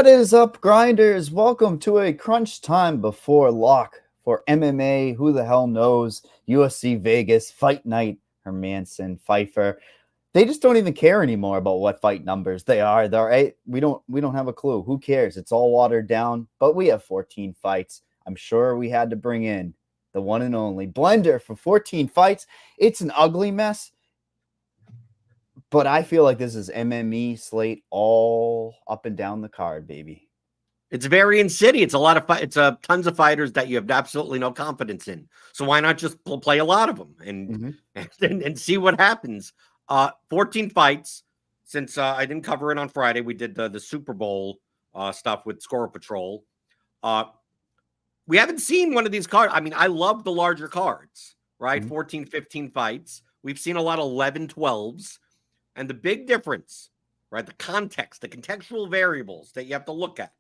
What is up, grinders? Welcome to a crunch time before lock for MMA. Who the hell knows? UFC Vegas, Fight Night, Hermanson, Pfeiffer. They just don't even care anymore about what fight numbers they are. They're right. We don't have a clue. Who cares? It's all watered down. But we have 14 fights. I'm sure we had to bring in the one and only Blender for 14 fights. It's an ugly mess. But I feel like this is MME slate all up and down the card, baby. It's Varian City. It's a lot of it's tons of fighters that you have absolutely no confidence in. So why not just play a lot of them and see what happens? 14 fights since I didn't cover it on Friday. We did the Super Bowl stuff with Score Patrol. We haven't seen one of these cards. I mean, I love the larger cards, right? 14, 15 fights. We've seen a lot of 11, 12s. And the big difference, right? The context, the contextual variables that you have to look at.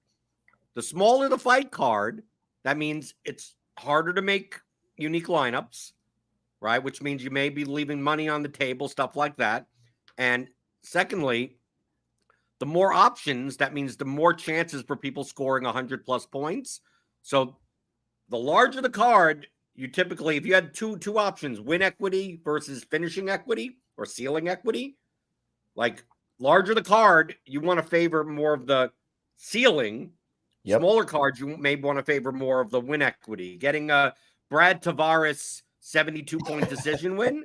The smaller the fight card, that means it's harder to make unique lineups, right? Which means you may be leaving money on the table, stuff like that. And secondly, the more options, that means the more chances for people scoring 100 plus points. So the larger the card, you typically, if you had two options, win equity versus finishing equity or ceiling equity, like larger the card, you want to favor more of the ceiling. Yep. Smaller cards, you may want to favor more of the win equity. Getting a Brad Tavares 72-point decision win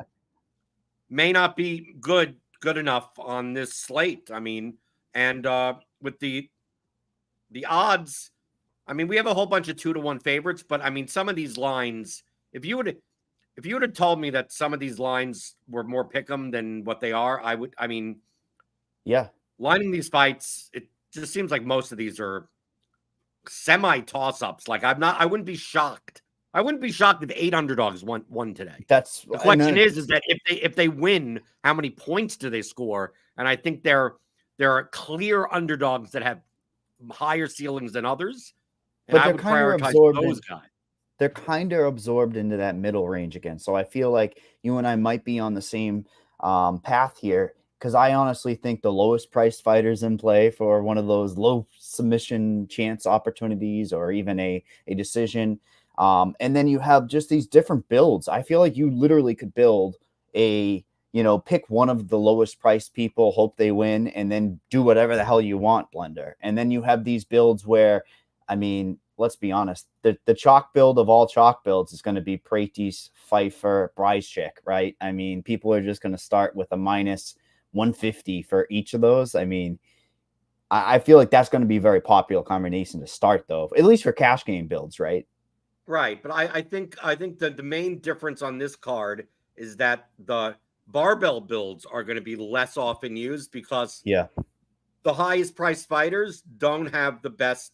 may not be good enough on this slate. I mean, and with the odds, I mean, we have a whole bunch of 2-1 favorites, but I mean, some of these lines, if you would have told me that some of these lines were more pick'em than what they are, lining these fights, it just seems like most of these are semi toss-ups. Like I wouldn't be shocked. I wouldn't be shocked if 8 underdogs won today. The question is that if they win, how many points do they score? And I think there are clear underdogs that have higher ceilings than others. And but I would prioritize those guys. They're kind of absorbed into that middle range again. So I feel like you and I might be on the same path here, because I honestly think the lowest priced fighters in play for one of those low submission chance opportunities or even a decision. And then you have just these different builds. I feel like you literally could build pick one of the lowest priced people, hope they win, and then do whatever the hell you want, Blender. And then you have these builds where, I mean, let's be honest, the chalk build of all chalk builds is going to be Pratis, Pfeiffer, Bryzczyk, right? I mean, people are just going to start with a minus 150 for each of those. I mean, I feel like that's going to be a very popular combination to start, though, at least for cash game builds, right? Right, but I think that the main difference on this card is that the barbell builds are going to be less often used because the highest priced fighters don't have the best.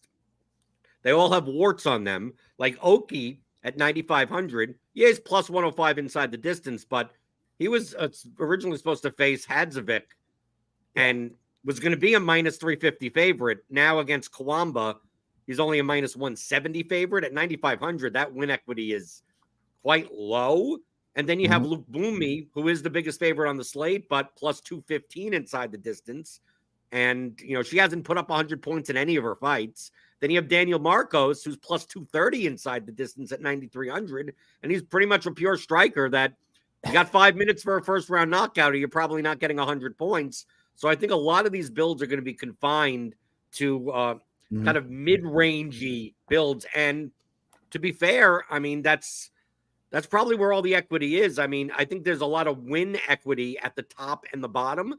They all have warts on them. Like Oki at 9,500, he's plus 105 inside the distance, but he was originally supposed to face Hadzovic and was going to be a minus 350 favorite. Now against Kawamba, he's only a minus 170 favorite at 9,500. That win equity is quite low. And then you have Luke Bloomy, who is the biggest favorite on the slate, but plus 215 inside the distance. And, she hasn't put up 100 points in any of her fights. Then you have Daniel Marcos, who's plus 230 inside the distance at 9,300. And he's pretty much a pure striker that you got 5 minutes for a first round knockout, or you're probably not getting 100 points. So I think a lot of these builds are going to be confined to kind of mid-rangey builds. And to be fair, I mean, that's probably where all the equity is. I mean, I think there's a lot of win equity at the top and the bottom,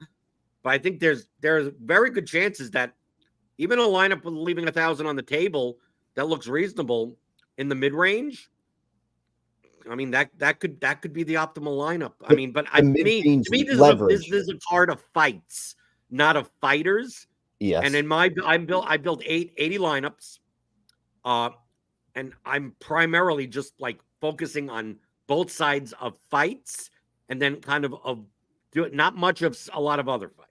but I think there's very good chances that even a lineup with leaving 1,000 on the table that looks reasonable in the mid-range, I mean, that could be the optimal lineup. I mean, but to me, this is a card of fights, not of fighters. Yes. And in I built 80 lineups, and I'm primarily just like focusing on both sides of fights, and then kind of not much of a lot of other fights.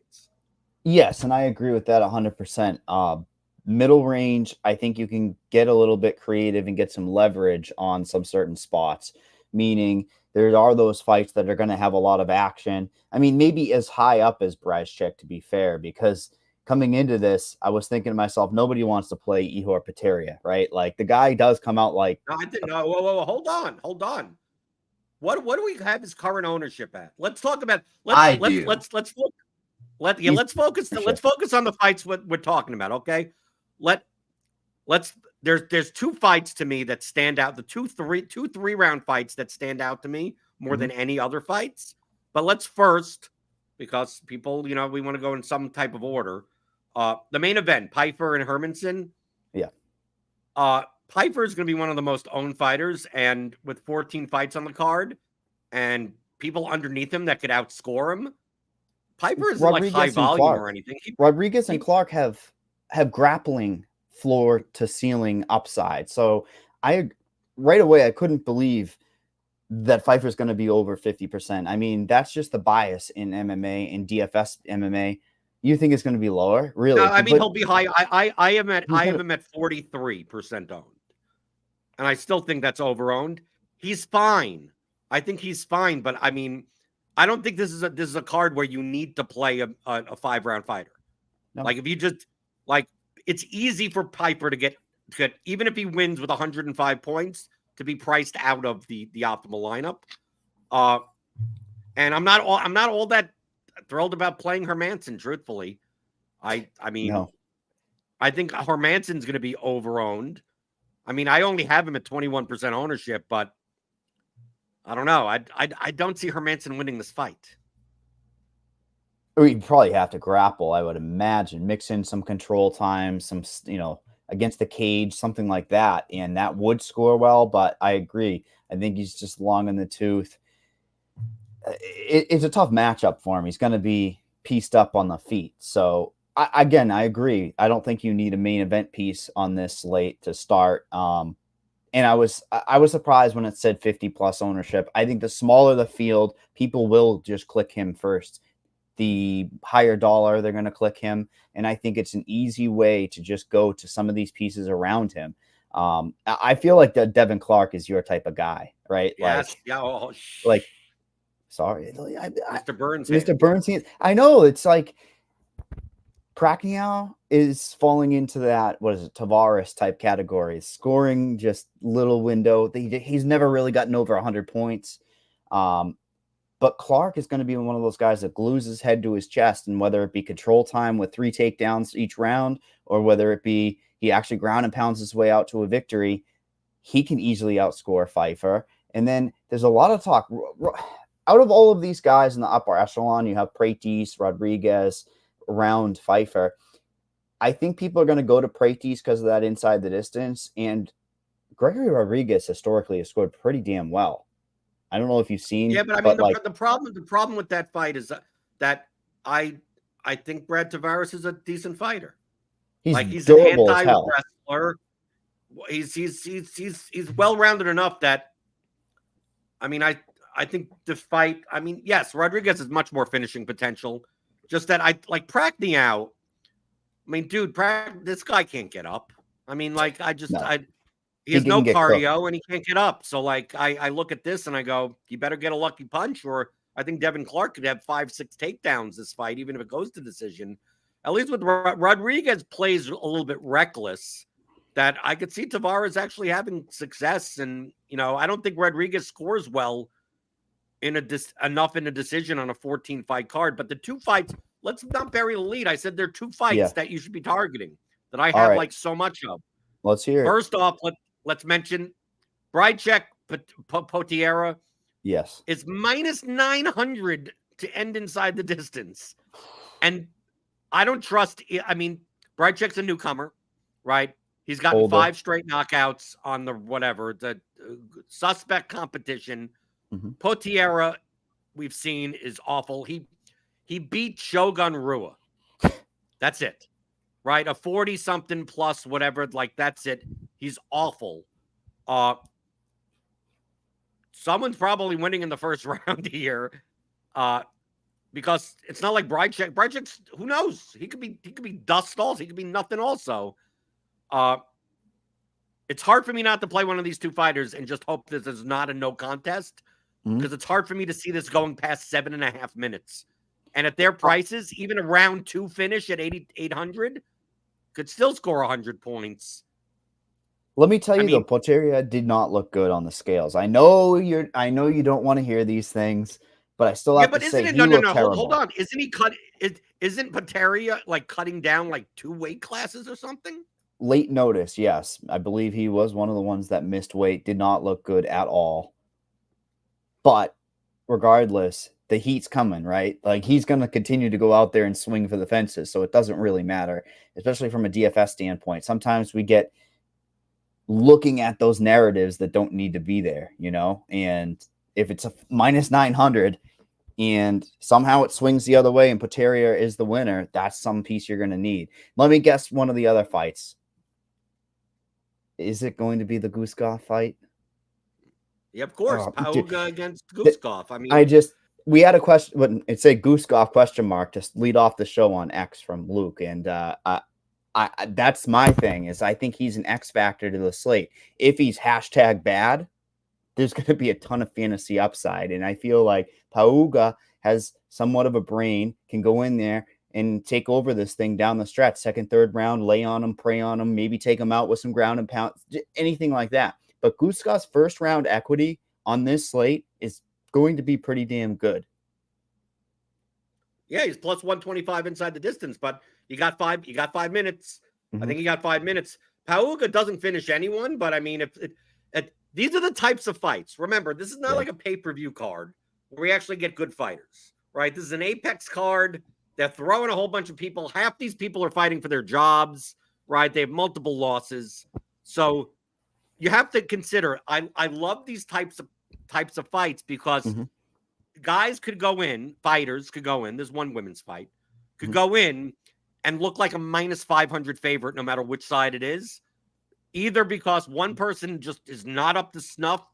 Yes, and I agree with that 100%. Middle range, I think you can get a little bit creative and get some leverage on some certain spots, meaning there are those fights that are going to have a lot of action. I mean, maybe as high up as Bryzczyk, to be fair, because coming into this, I was thinking to myself, nobody wants to play Ihor Pateria, right? Like the guy does come out like No, I didn't know. Whoa, hold on. What do we have his current ownership at? Let's talk about I do. let's focus on the fights we're talking about, okay? There's two fights to me that stand out, the two three-round fights that stand out to me more than any other fights. But let's first, because people, we want to go in some type of order. The main event, Pyfer and Hermanson. Yeah. Pyfer is going to be one of the most owned fighters, and with 14 fights on the card and people underneath him that could outscore him, Pyfer isn't like high volume or anything. Rodriguez and Clark have grappling floor to ceiling upside. So right away, I couldn't believe that Pyfer's going to be over 50%. I mean, that's just the bias in MMA and DFS MMA. You think it's going to be lower? Really? No, I mean, he'll be high. I have him at 43% owned. And I still think that's over-owned. He's fine. I think he's fine, but I mean, I don't think this is a card where you need to play a 5-round fighter. No. Like if you just it's easy for Pyfer to get even if he wins with 105 points to be priced out of the optimal lineup. And I'm not all that thrilled about playing Hermanson, truthfully. I mean, no. I think Hermanson's going to be over-owned. I mean, I only have him at 21% ownership, but I don't know. I don't see Hermanson winning this fight. We'd probably have to grapple, I would imagine. Mix in some control time, some, against the cage, something like that. And that would score well, but I agree. I think he's just long in the tooth. It's a tough matchup for him. He's going to be pieced up on the feet. So, I agree. I don't think you need a main event piece on this slate to start. And I was surprised when it said 50+ ownership. I think the smaller the field, people will just click him first. The higher dollar, they're going to click him. And I think it's an easy way to just go to some of these pieces around him. I feel like that Devin Clark is your type of guy, right? Yes. Sorry. Mr. Burns. Mr. Burns. I know. It's like Pacquiao is falling into that, Tavares type category, scoring just little window. He's never really gotten over 100 points. But Clark is going to be one of those guys that glues his head to his chest, and whether it be control time with 3 takedowns each round, or whether it be he actually ground and pounds his way out to a victory, he can easily outscore Pyfer. And then there's a lot of talk. Out of all of these guys in the upper echelon, you have Pratis, Rodriguez, around Pyfer. I think people are going to go to Pratis because of that inside the distance. And Gregory Rodriguez historically has scored pretty damn well. I don't know if you've seen. Yeah, but I mean, the problem with that fight is that I think Brad Tavares is a decent fighter. He's an anti-wrestler. He's well-rounded enough that, I mean, I think the fight. I mean, yes, Rodriguez has much more finishing potential. Just that I like Pacquiao. I mean, dude, this guy can't get up. I mean, he has no cardio and he can't get up. So, I look at this and I go, you better get a lucky punch, or I think Devin Clark could have 5-6 takedowns this fight, even if it goes to decision. At least with Rodriguez plays a little bit reckless, that I could see Tavares actually having success. And, I don't think Rodriguez scores well enough in a decision on a 14-fight card. But the 2 fights, let's not bury the lead. I said there are 2 fights that you should be targeting that I have so much of. Let's hear it. First off, let's mention Brycek Potiera. Yes. It's -900 to end inside the distance. And I don't trust. I mean, Brycek's a newcomer, right? He's gotten 5 straight knockouts on the suspect competition. Mm-hmm. Potiera, we've seen, is awful. He beat Shogun Rua. That's it. Right? A 40-something plus whatever, that's it. He's awful. Someone's probably winning in the first round here. Because it's not like Brycek. Brycek's, who knows? He could be dust also. He could be nothing also. It's hard for me not to play one of these 2 fighters and just hope this is not a no contest. Because it's hard for me to see this going past 7.5 minutes. And at their prices, even a round 2 finish at 8,800 could still score 100 points. Let me tell you, though, Potieria did not look good on the scales. I know you don't want to hear these things, but I still have to say he looked terrible. Hold on. Isn't Potieria like cutting down like 2 weight classes or something? Late notice, yes. I believe he was one of the ones that missed weight, did not look good at all. But regardless, the heat's coming, right? Like, he's going to continue to go out there and swing for the fences, so it doesn't really matter, especially from a DFS standpoint. Sometimes we get looking at those narratives that don't need to be there, and if it's a minus 900 and somehow it swings the other way and Potieria is the winner, that's some piece you're going to need. Let me guess one of the other fights. Is it going to be the Guskov fight? Yeah, of course. Pauga against Guskov. We had a question, but it said Guskov question mark to lead off the show on X from Luke. And that's my thing, is I think he's an X factor to the slate. If he's hashtag bad, there's going to be a ton of fantasy upside. And I feel like Pauga has somewhat of a brain, can go in there and take over this thing down the stretch, second, third round, lay on him, prey on him, maybe take him out with some ground and pound, anything like that. But Guskov's first round equity on this slate is going to be pretty damn good. Yeah, he's plus 125 inside the distance, but you got 5 minutes. Mm-hmm. I think he got 5 minutes. Pauga doesn't finish anyone, but I mean, if these are the types of fights. Remember, this is not like a pay-per-view card where we actually get good fighters, right? This is an Apex card. They're throwing a whole bunch of people. Half these people are fighting for their jobs, right? They have multiple losses. So you have to consider, I love these types of fights because guys could go in, fighters could go in. There's one women's fight, could go in and look like a minus 500 favorite no matter which side it is. Either because one person just is not up to snuff,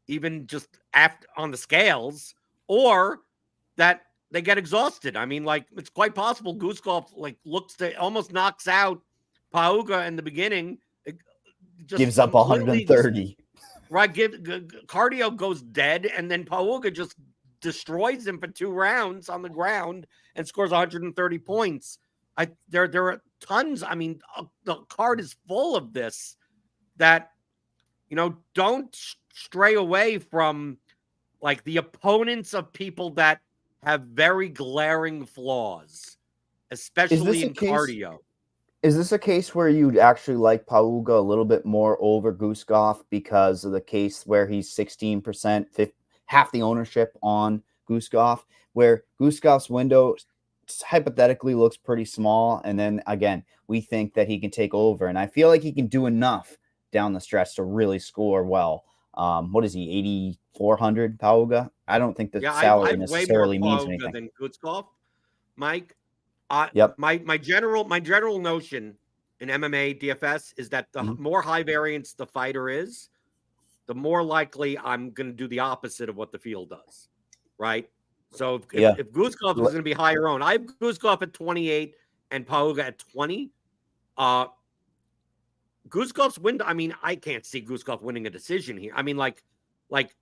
even just after on the scales, or that they get exhausted. I mean, like, it's quite possible Guskov almost knocks out Pauga in the beginning. Just gives up 130. Right, cardio goes dead, and then Pauga just destroys him for 2 rounds on the ground and scores 130 points. There are tons. I mean, the card is full of this that, don't stray away from like the opponents of people that have very glaring flaws, especially in cardio. Is this a case where you'd actually like Pauga a little bit more over Guskov because of the case where he's 16%, half the ownership on Guskov, where Guskov's window hypothetically looks pretty small, and then again, we think that he can take over, and I feel like he can do enough down the stretch to really score well. What is he, 8,400 Pauga? I don't think the salary necessarily means anything. Than Guskov, Mike. Yep. My general notion in MMA DFS is that the more high variance the fighter is, the more likely I'm going to do the opposite of what the field does, right? So if Guskov is going to be higher owned, I have Guskov at 28 and Pauga at 20. Guskov's window, I mean, I can't see Guskov winning a decision here. I mean, like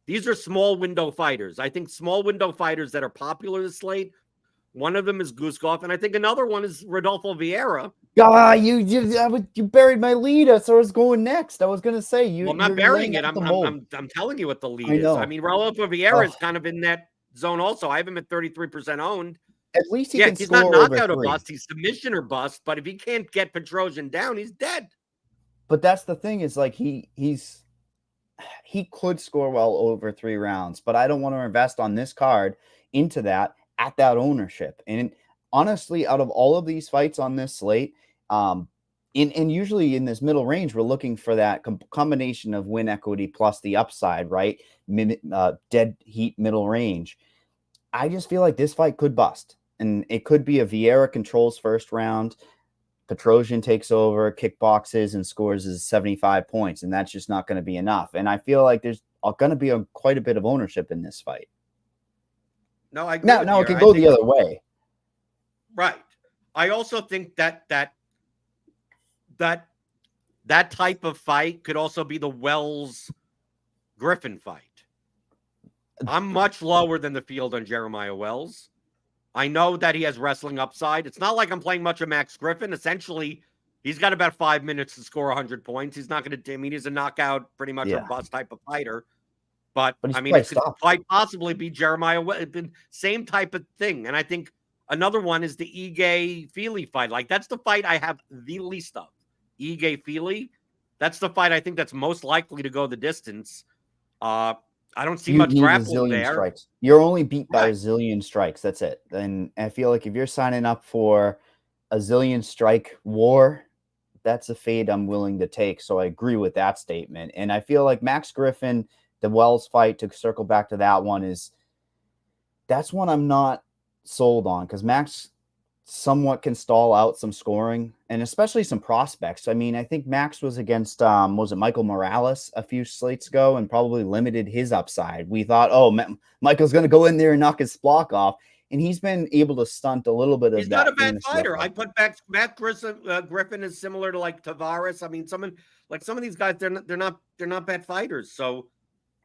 these are small window fighters. I think small window fighters that are popular this slate, one of them is Guskov, and I think another one is Rodolfo Vieira. You buried my lead, so I was going next. I was going to say you. Well, I'm not burying it. I'm telling you what the lead is. I mean, Rodolfo Vieira is kind of in that zone also. I have him at 33% owned. At least he's not knockout or bust. He's submission or bust. But if he can't get Petrosian down, he's dead. But that's the thing, is like he could score well over 3 rounds, but I don't want to invest on this card into that at that ownership. And honestly, out of all of these fights on this slate, and usually in this middle range, we're looking for that combination of win equity plus the upside, right? Dead heat middle range. I just feel like this fight could bust, and it could be a Vieira controls first round, Petrosian takes over, kickboxes, and scores his 75 points, and that's just not going to be enough. And I feel like there's going to be quite a bit of ownership in this fight. No, I agree. Now it can go the other way. Right. I also think that type of fight could also be the Wells Griffin fight. I'm much lower than the field on Jeremiah Wells. I know that he has wrestling upside. It's not like I'm playing much of Max Griffin. Essentially, he's got about 5 minutes to score 100 points. He's not going to, I mean, he's a knockout, pretty much or Yeah, bust type of fighter. But but he's I mean, it priced could up. quite possibly be Jeremiah. Same type of thing. And I think another one is the Ige Feely fight. Like, that's the fight I have the least of. Ige Feely. That's the fight I think that's most likely to go the distance. I don't see You much need a grappling zillion there. strikes. You're only beat by a Right. zillion strikes. That's it. And I feel like if you're signing up for a zillion strike war, that's a fade I'm willing to take. So I agree with that statement. And I feel like Max Griffin, the Wells fight, to circle back to that one, that's one I'm not sold on, because Max somewhat can stall out some scoring and especially some prospects. I mean, I think Max was against was it Michael Morales a few slates ago and probably limited his upside. We thought, oh, Michael's going to go in there and knock his block off, and he's been able to stunt a little bit of He's that. not a bad fighter. I put Matt Griffin is similar to like Tavares. I mean, some of these guys, they're not bad fighters. So,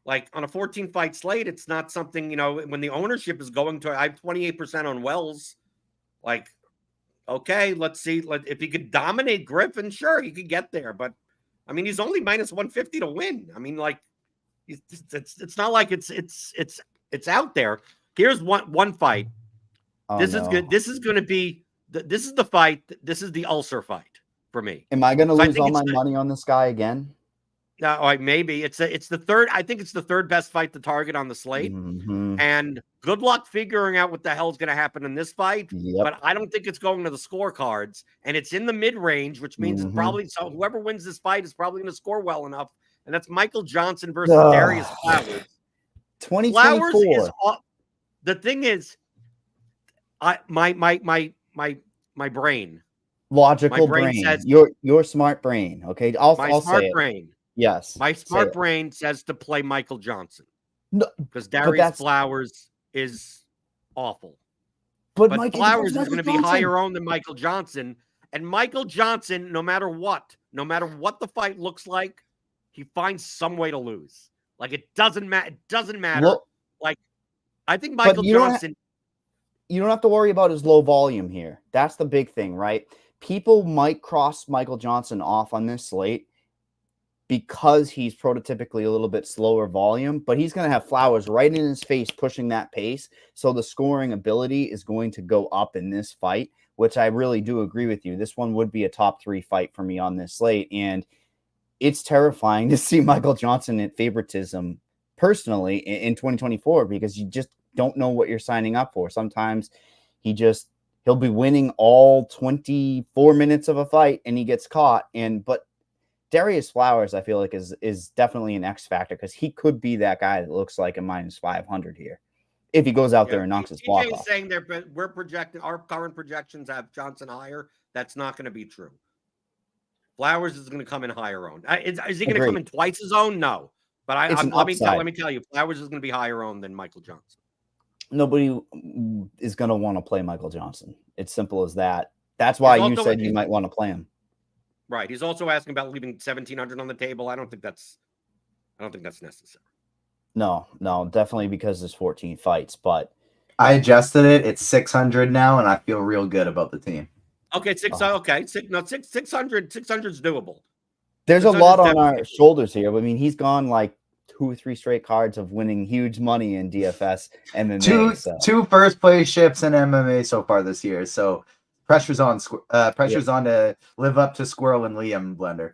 like, on a 14 fight slate, it's not something, when the ownership is going to, I have 28% on Wells. Like, okay, let's see. If he could dominate Griffin, sure, he could get there. But I mean, he's only minus 150 to win. I mean, like, it's not like it's out there. Here's one fight. Oh, This is no. good. This is going to be. This is the fight. This is the ulcer fight for me. Am I going to lose all my money on this guy again? No, maybe it's the third. I think it's the third best fight to target on the slate. Mm-hmm. And good luck figuring out what the hell is going to happen in this fight. Yep. But I don't think it's going to the scorecards. And it's in the mid range, which means it's probably, so whoever wins this fight is probably going to score well enough. And that's Michael Johnson versus Darius Flowers. 2024. Flowers is the thing is, my brain, logical brain says, your smart brain. Okay, I'll smart say brain. It. Yes, my smart brain says to play Michael Johnson. No, because Darius Flowers is awful. But Flowers is going to be higher owned than Michael Johnson. And Michael Johnson, no matter what the fight looks like, he finds some way to lose. Like, it doesn't matter. It doesn't matter. Look, like, I think Michael Johnson. You don't have to worry about his low volume here. That's the big thing, right? People might cross Michael Johnson off on this slate because he's prototypically a little bit slower volume, but he's going to have Flowers right in his face pushing that pace. So the scoring ability is going to go up in this fight, which I really do agree with you. This one would be a top 3 fight for me on this slate. And it's terrifying to see Michael Johnson at favoritism personally in 2024, because you just don't know what you're signing up for. Sometimes he'll be winning all 24 minutes of a fight and he gets caught. But Darius Flowers, I feel like, is definitely an X factor, because he could be that guy that looks like a minus 500 here if he goes out there and knocks his block off. Saying we're projecting, our current projections have Johnson higher. That's not going to be true. Flowers is going to come in higher owned. Is he going to come in twice his own? No, but let me tell you, Flowers is going to be higher owned than Michael Johnson. Nobody is going to want to play Michael Johnson. It's simple as that. That's why you said you might want to play him. Right. He's also asking about leaving 1,700 on the table. I don't think that's necessary. No, definitely, because there's 14 fights. But I adjusted it. It's 600 now, and I feel real good about the team. Okay, 600 is doable. There's a lot on our shoulders here. I mean, he's gone like 2 or 3 straight cards of winning huge money in DFS MMA. Two first place ships in MMA so far this year. So pressure's on to live up to Squirrel and Liam Blender.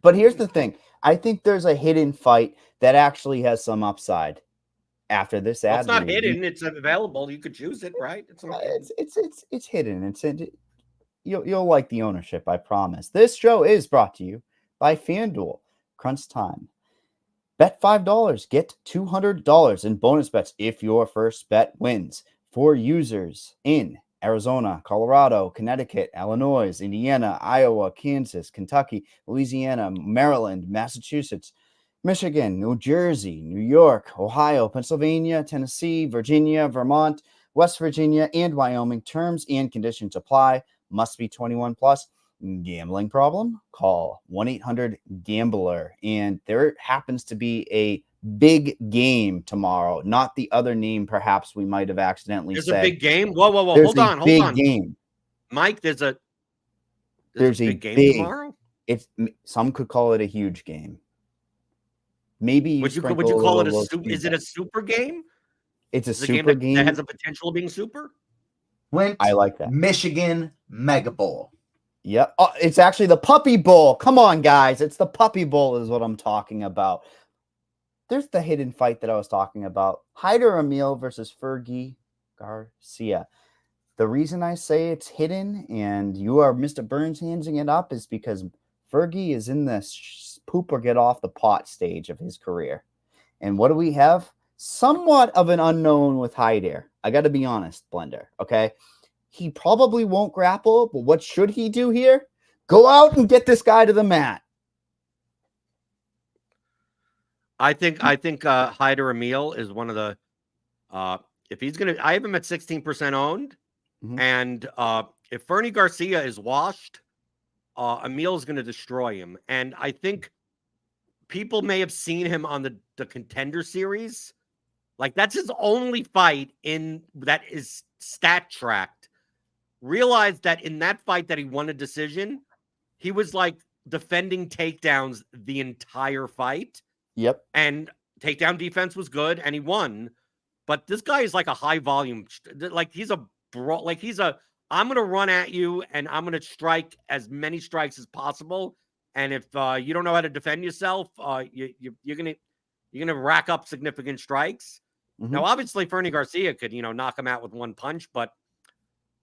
But here's the thing. I think there's a hidden fight that actually has some upside after this ad. It's not hidden. It's available. You could choose it, right? It's hidden. You'll like the ownership, I promise. This show is brought to you by FanDuel. Crunch time. Bet $5, get $200 in bonus bets if your first bet wins. For users in Arizona, Colorado, Connecticut, Illinois, Indiana, Iowa, Kansas, Kentucky, Louisiana, Maryland, Massachusetts, Michigan, New Jersey, New York, Ohio, Pennsylvania, Tennessee, Virginia, Vermont, West Virginia, and Wyoming. Terms and conditions apply. Must be 21 plus. Gambling problem? Call 1-800-GAMBLER. And there happens to be a big game tomorrow, not the other name perhaps we might have accidentally There's said. a big game. Whoa, whoa, whoa! There's Hold a on, hold big on, game. Mike. There's a a game big tomorrow. It's some could call it a huge game. Maybe you Would you sprinkle call it little is it a super game? It's a Is it super game that has a potential of being super? Flint, I like that. Michigan Mega Bowl. Yep. Oh, it's actually the Puppy Bowl. Come on, guys. It's the Puppy Bowl is what I'm talking about. There's the hidden fight that I was talking about. Hyder Emil versus Fergie Garcia. The reason I say it's hidden and you are Mr. Burns handing it up is because Fergie is in the poop or get off the pot stage of his career. And what do we have? Somewhat of an unknown with Hyder. I got to be honest, Blender. Okay. He probably won't grapple, but what should he do here? Go out and get this guy to the mat. I think Hyder Emil is one of the if he's gonna, I have him at 16% owned, and if Fernie Garcia is washed, Emil is going to destroy him. And I think people may have seen him on the Contender Series, like that's his only fight in that is stat tracked. Realized that in that fight that he won a decision, he was like defending takedowns the entire fight. Yep. And takedown defense was good and he won. But this guy is like a high volume, like he's a I'm going to run at you and I'm going to strike as many strikes as possible. And if you don't know how to defend yourself, you're going to rack up significant strikes. Now, obviously, Fernie Garcia could, knock him out with one punch, but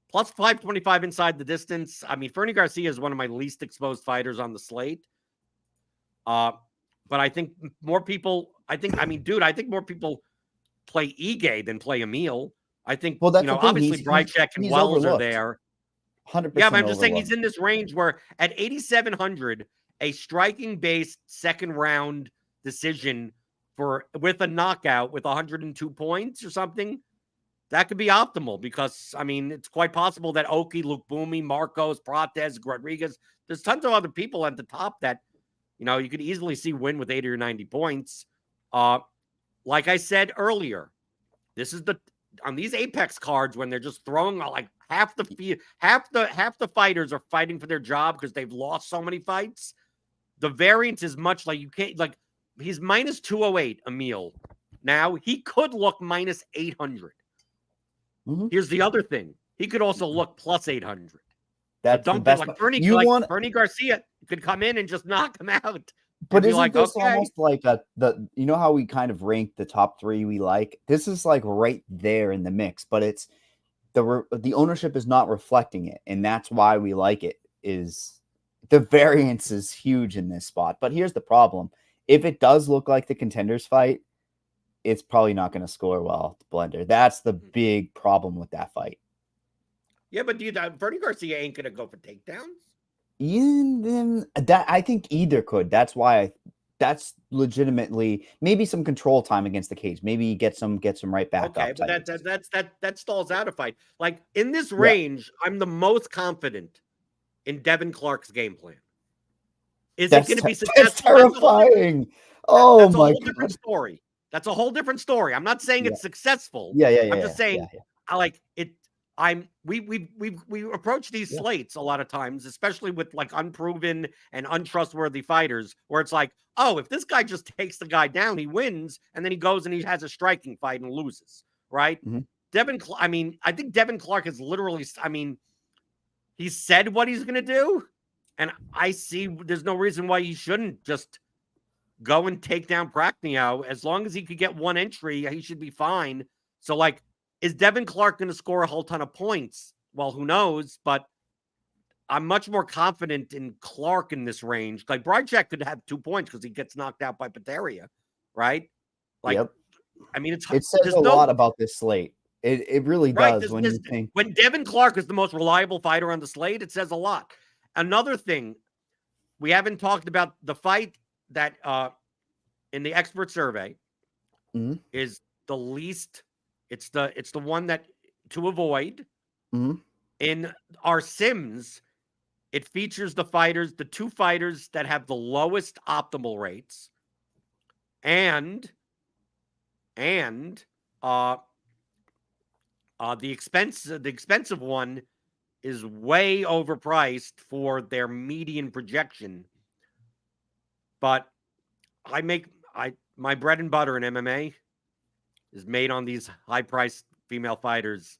plus 525 inside the distance. I mean, Fernie Garcia is one of my least exposed fighters on the slate. But I think more people, I think more people play Ige than play Emil. I think, obviously Brycek and Wells are there. 100%. Yeah, but I'm just saying he's in this range where at 8,700, a striking-based second round decision with a knockout with 102 points or something, that could be optimal because, I mean, it's quite possible that Oki, Luke Boomy, Marcos, Prates, Rodriguez, there's tons of other people at the top that, you could easily see win with 80 or 90 points. Like I said earlier, this is on these Apex cards when they're just throwing like half the fighters are fighting for their job because they've lost so many fights. The variance is much like you can't he's minus 208 Emil. Now he could look minus 800. Here's the other thing. He could also look plus 800. That's the best. Like Fernie Garcia could come in and just knock him out. But isn't this almost like how we kind of rank the top three we like? This is like right there in the mix, but it's the ownership is not reflecting it, and that's why we like it. Is the variance is huge in this spot. But here's the problem: if it does look like the Contenders fight, it's probably not going to score well to Blender. That's the big problem with that fight. Yeah, but Fernie Garcia ain't going to go for takedowns. I think either could. That's why that's legitimately maybe some control time against the cage. Maybe get some right back up. Okay, but that stalls out a fight. Like in this range, I'm the most confident in Devin Clark's game plan. Is it going to be successful? That's terrifying. Oh that's my God. Different story. That's a whole different story. I'm not saying it's successful. Yeah. I'm just saying I like it. We approach these slates a lot of times, especially with like unproven and untrustworthy fighters, where it's like, oh, if this guy just takes the guy down, he wins, and then he goes and he has a striking fight and loses, right? I think Devin Clark is literally, he said what he's going to do, and I see there's no reason why he shouldn't just go and take down Prachnio. As long as he could get one entry, he should be fine. So like, is Devin Clark going to score a whole ton of points? Well, who knows? But I'm much more confident in Clark in this range. Like Brycek could have 2 points because he gets knocked out by Pateria, right? Like, I mean, it says a lot about this slate. It really does. When Devin Clark is the most reliable fighter on the slate, it says a lot. Another thing, we haven't talked about the fight that in the expert survey is the least. It's the one that to avoid. In our sims, it features the two fighters that have the lowest optimal rates, and and the expensive one is way overpriced for their median projection. But my bread and butter in MMA is made on these high-priced female fighters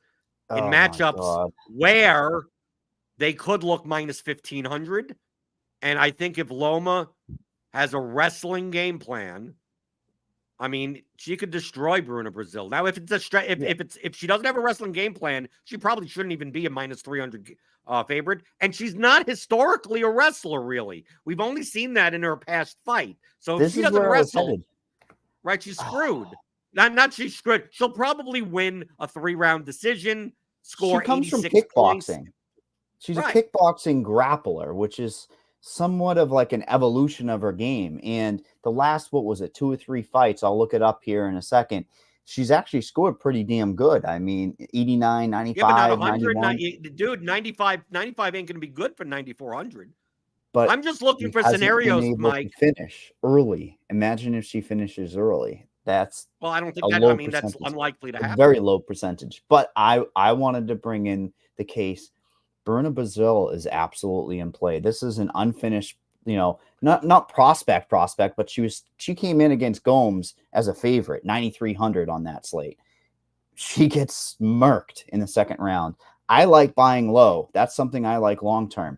in Oh my matchups God. where they could look minus 1,500. And I think if Loma has a wrestling game plan, I mean, she could destroy Bruna Brazil. Now, if she doesn't have a wrestling game plan, she probably shouldn't even be a minus 300 favorite. And she's not historically a wrestler, really. We've only seen that in her past fight. So if This she is doesn't where I was wrestle, headed. right, she's screwed. Not she's screwed. She'll probably win a 3-round decision, score She comes from 86 points. kickboxing. She's Right. a kickboxing grappler, which is somewhat of like an evolution of her game. And the last, what was it, 2 or 3 fights? I'll look it up here in a second. She's actually scored pretty damn good. I mean, 89, 95, Yeah, but not 100. 91. Dude, 95 ain't going to be good for 9,400. But I'm just looking she for hasn't been scenarios, able Mike. to finish early. Imagine if she finishes early. That's Well, I don't a think that. low I mean, that's percentage. unlikely to A happen. very low percentage. But I wanted to bring in the case. Bruna Brazil is absolutely in play. This is an unfinished, not prospect, but she came in against Gomes as a favorite, 9,300 on that slate. She gets murked in the second round. I like buying low. That's something I like long term.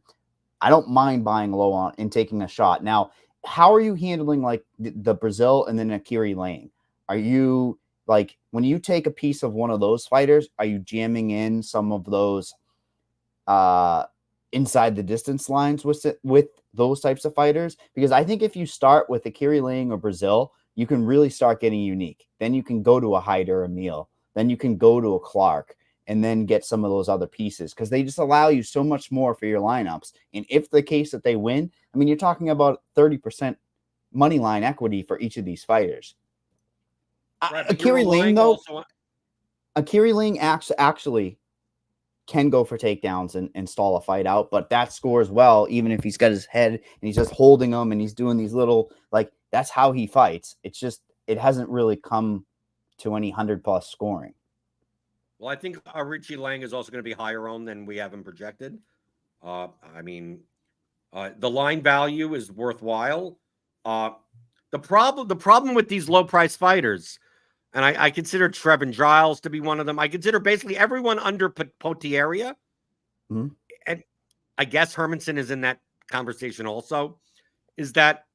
I don't mind buying low on and taking a shot. Now, how are you handling like the Brazil and then Akiri Lang? Are you like, when you take a piece of one of those fighters, are you jamming in some of those inside the distance lines with those types of fighters? Because I think if you start with Akiri Lang or Brazil, you can really start getting unique. Then you can go to a Hyder or Emil. Then you can go to a Clark and then get some of those other pieces because they just allow you so much more for your lineups. And if the case that they win, I mean, you're talking about 30% money line equity for each of these fighters. Right, Akiri Lang, though, Akiri Lang actually can go for takedowns and stall a fight out, but that scores well, even if he's got his head and he's just holding them and he's doing these little, like, that's how he fights. It's just, it hasn't really come to any 100+ scoring. Well, I think Richie Lang is also going to be higher owned than we have him projected. I mean, the line value is worthwhile. The problem with these low price fighters, and I consider Trevin Giles to be one of them. I consider basically everyone under Potieria, Mm-hmm. and I guess Hermanson is in that conversation also, is that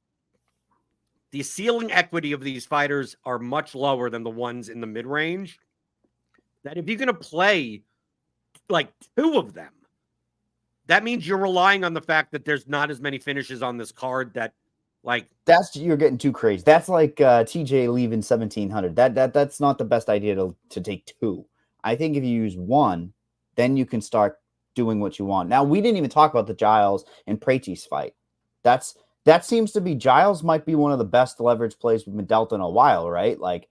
the ceiling equity of these fighters are much lower than the ones in the mid range. That if you're going to play like 2 of them, that means you're relying on the fact that there's not as many finishes on this card that, like, you're getting too crazy. That's like TJ leaving 1,700. That's not the best idea to take 2. I think if you use 1, then you can start doing what you want. Now, we didn't even talk about the Giles and Pratis fight. That seems to be, Giles might be one of the best leverage plays we've been dealt in a while, right? Like,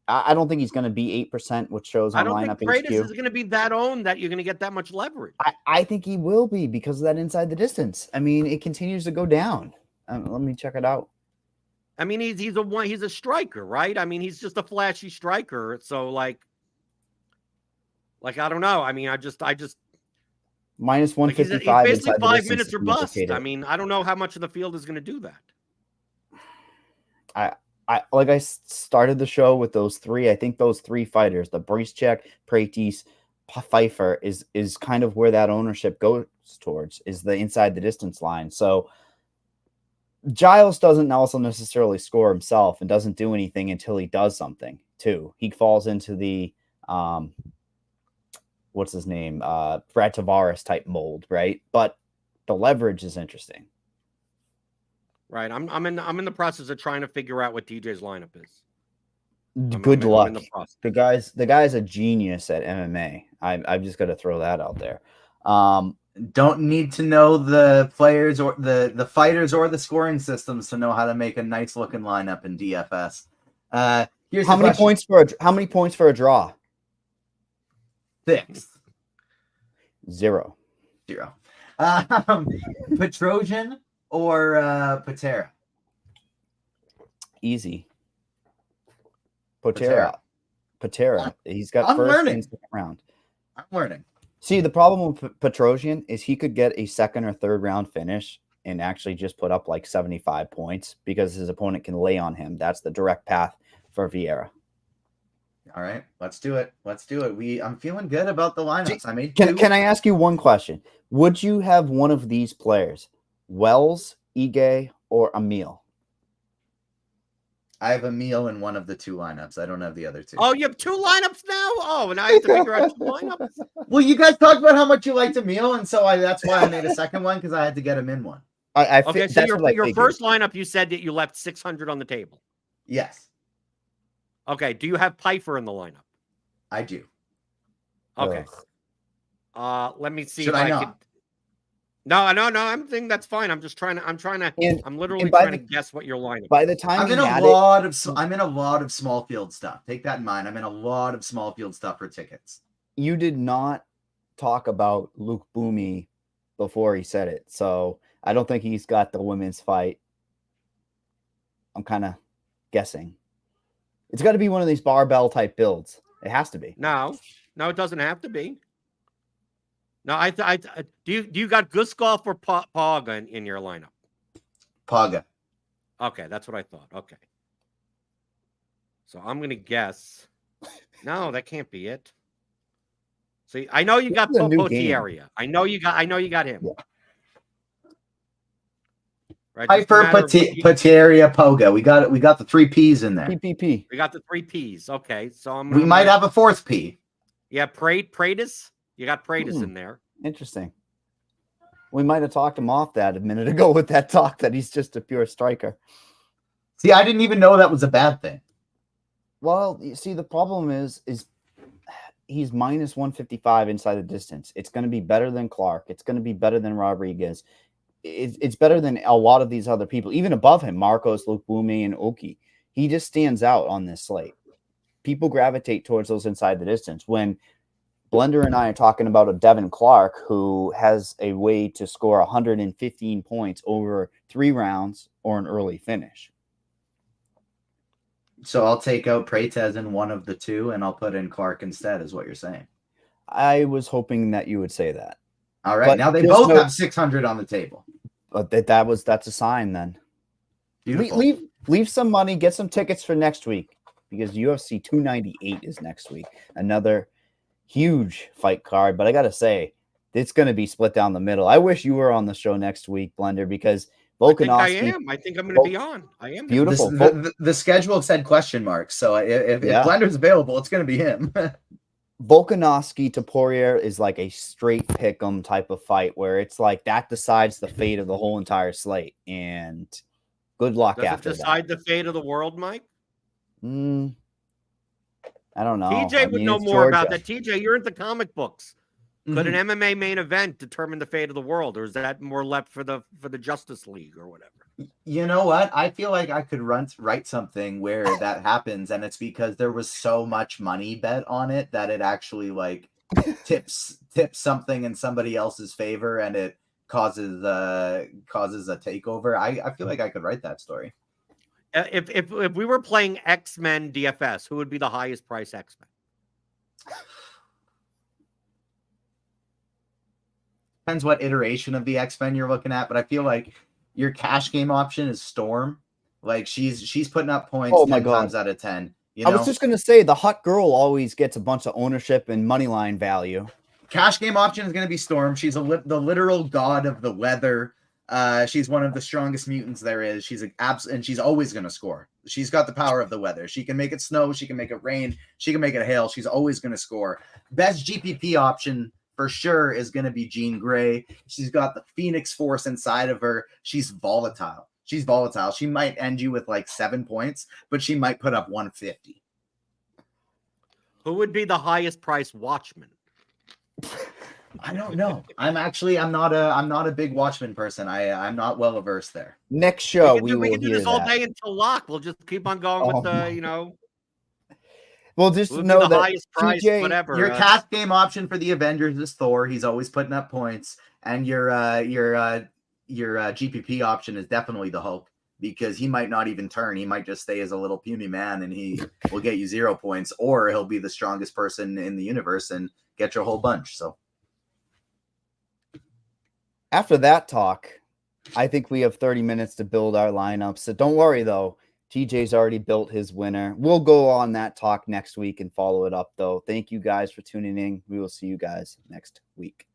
I don't think he's going to be 8%, which shows on lineup HQ. Pratis is going to be that owned that you're going to get that much leverage. I think he will be because of that inside the distance. I mean, it continues to go down. Let me check it out. I mean, he's a striker, right? I mean, he's just a flashy striker. So like I don't know. I mean, I just minus 155. He's basically 5 minutes or bust. I mean, I don't know how much of the field is going to do that. I started the show with those 3. I think those 3 fighters, the Brycek, Pratis, Pfeiffer, is kind of where that ownership goes towards, is the inside the distance line. So Giles doesn't also necessarily score himself and doesn't do anything until he does something too. He falls into the what's his name? Brad Tavares type mold, right? But the leverage is interesting. Right. I'm in the process of trying to figure out what TJ's lineup is. Good luck. The guy's a genius at MMA. I've just got to throw that out there. Don't need to know the players or the fighters or the scoring systems to know how to make a nice looking lineup in DFS. Here's how many points for a draw? 6. 0. Petrosian or Patera? Easy. Patera. He's got I'm first learning. and second round. I'm learning. See, the problem with Petrosian is he could get a second or third round finish and actually just put up like 75 points because his opponent can lay on him. That's the direct path for Vieira. All right, let's do it. I'm feeling good about the lineups. I made Can I ask you one question? Would you have one of these players, Wells, Ige, or Emil? I have Emil in one of the two lineups. I don't have the other two. Oh, you have two lineups now? Oh, and I have to figure out two lineups? Well, you guys talked about how much you liked Emil, and so that's why I made a second one, because I had to get him in one. Okay, so your first lineup, you said that you left 600 on the table. Yes. Okay, do you have Pfeiffer in the lineup? I do. Okay. Let me see Should if I I not? could. No, I'm thinking that's fine. I'm literally by trying to guess what your lineup. By the time I'm in a lot of small field stuff. Take that in mind. I'm in a lot of small field stuff for tickets. You did not talk about Luke Boomy before he said it, so I don't think he's got the women's fight. I'm kind of guessing. It's got to be one of these barbell type builds. It has to be. No, it doesn't have to be. No, do you got Guskov or Paga in your lineup? Paga. Okay, that's what I thought. Okay. So I'm gonna guess. No, that can't be it. See, I know you got Potieria. I know you got him. Yeah. Right, Pfeiffer, Patieria, Poga. We got the 3 P's in there. PPP. We got the 3 P's. Okay, so we might have a 4th P. Yeah, Pratis. You got Pratis in there. Interesting. We might have talked him off that a minute ago with that talk that he's just a pure striker. See, I didn't even know that was a bad thing. Well, you see, the problem is he's minus 155 inside the distance. It's going to be better than Clark. It's going to be better than Rodriguez. It's better than a lot of these other people, even above him, Marcos, Luke Boomy, and Oki. He just stands out on this slate. People gravitate towards those inside the distance. When Blender and I are talking about a Devin Clark who has a way to score 115 points over 3 rounds or an early finish. So I'll take out Prates in one of the two, and I'll put in Clark instead, is what you're saying. I was hoping that you would say that. All right. But now they both have 600 on the table. But that's a sign then. Beautiful. Leave some money, get some tickets for next week, because UFC 298 is next week. Another huge fight card, but I got to say, it's going to be split down the middle. I wish you were on the show next week, Blender, because Volkanovski. I think I'm going to be on. I am. Beautiful. The schedule said question marks, so if Blender's available, it's going to be him. Volkanovski to Poirier is like a straight pick'em type of fight where it's like that decides the fate of the whole entire slate. And good luck after that. Does it decide the fate of the world, Mike? I don't know. TJ would know more about that. TJ, you're into comic books. Could an MMA main event determine the fate of the world, or is that more left for the Justice League or whatever? You know what? I feel like I could write something where that happens, and it's because there was so much money bet on it that it actually like tips something in somebody else's favor, and it causes a takeover. I feel like I could write that story. If we were playing X-Men DFS, who would be the highest price X-Men? Depends what iteration of the X-Men you're looking at, but I feel like your cash game option is Storm. Like she's putting up points 10 times out of 10. You know? I was just gonna say the hot girl always gets a bunch of ownership and money line value. Cash game option is going to be Storm. She's the literal god of the weather. She's one of the strongest mutants there is. She's and she's always going to score. She's got the power of the weather. She can make it snow. She can make it rain. She can make it hail. She's always going to score. Best GPP option for sure is going to be Jean Grey. She's got the Phoenix Force inside of her. She's volatile. She might end you with like 7 points, but she might put up 150. Who would be the highest price Watchman? I don't know. I'm not a big Watchmen person. I'm not well averse there. Next show we can do this all day until lock. We'll just keep on going with the Well, just know that highest price, TJ, whatever. Your cash game option for the Avengers is Thor. He's always putting up points, and your GPP option is definitely the Hulk because he might not even turn. He might just stay as a little puny man and he will get you 0 points, or he'll be the strongest person in the universe and get you a whole bunch. So after that talk, I think we have 30 minutes to build our lineup. So don't worry, though. TJ's already built his winner. We'll go on that talk next week and follow it up, though. Thank you guys for tuning in. We will see you guys next week.